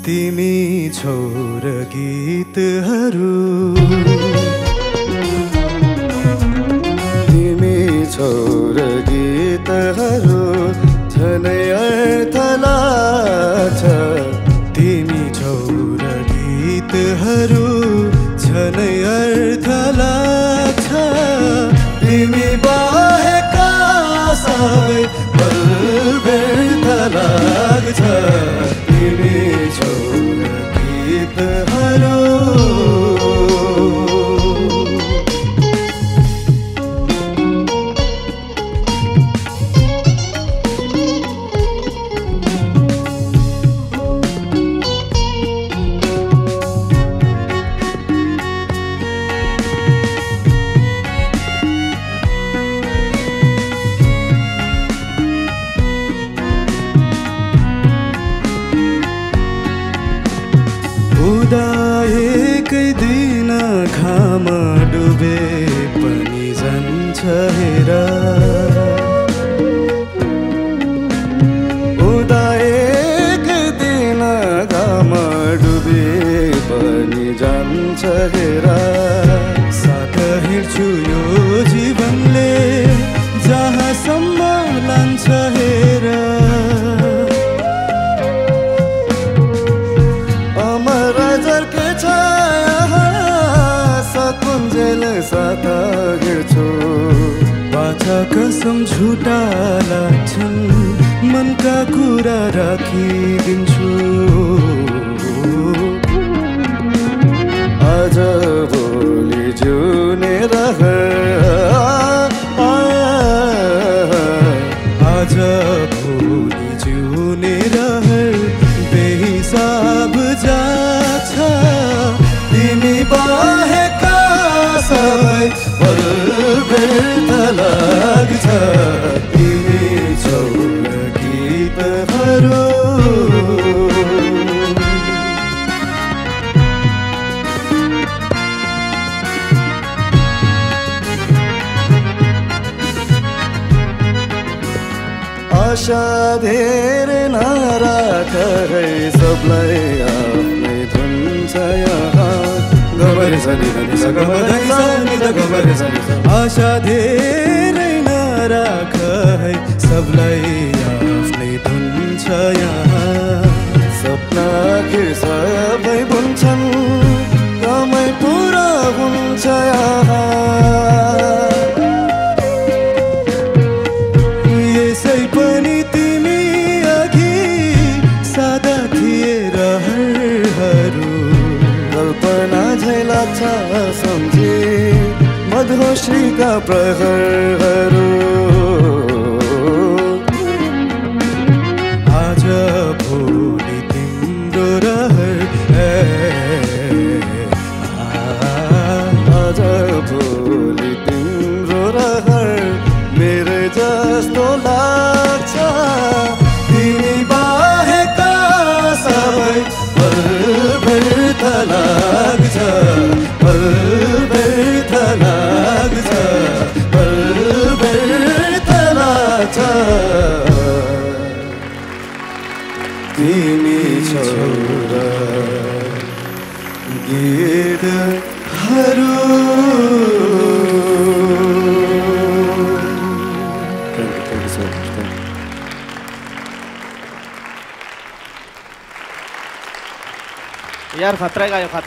तिमी छोर गीतहरू तिमी छोर गीतहरू झनै अर्थ लाग्छ तिमी छोर गीतहरू झनै अर्थ लाग्छ तिमी बाहेका सबै पल व्यर्थ लाग्छ तिमी छोर गीतहरू उदाएकै दिन घाम डुबे पनि जान्छ हेर उदाएकै दिन घाम डुबे पनि जान्छ हेर साथ हिँड्छु यो जीवनले जहाँसम्म लान्छ हेर साथ हिँड्छु बाछा कसम झुटा लाग्छन् मनका कुरा राखिदिन्छु आज भोलि जिउने आज भोलि जिउने रहर बेहिसाब जाछ तिमी बाहेका सबै पल व्यर्थ लाग्छ तिमी छोर गीतहरू आशा धेरै नराख है सबलाई आफ्नै धुन छ यहाँ आशा धेरै नराख है सबलाई आफ्नै धुन छ यहाँ सपना आखिर सबै बुन्छन् कमै पुरा हुन्छ यहाँ यसै पनि तिमी अघि सादा थिए रहरहरू कल्पना झै लाग्छ सम्झे मधुश्रीका प्रहरहरू आज भोलि तिम्रो रहर आज भोलि तिम्रो रहर मेरो जस्तो लाग्छ तिमी बाहेका सबै पल व्यर्थ लाग्छ पल व्यर्थ लाग्छ पल व्यर्थ लाग्छ तिमी छोर गीतहरू यार खतरा गायो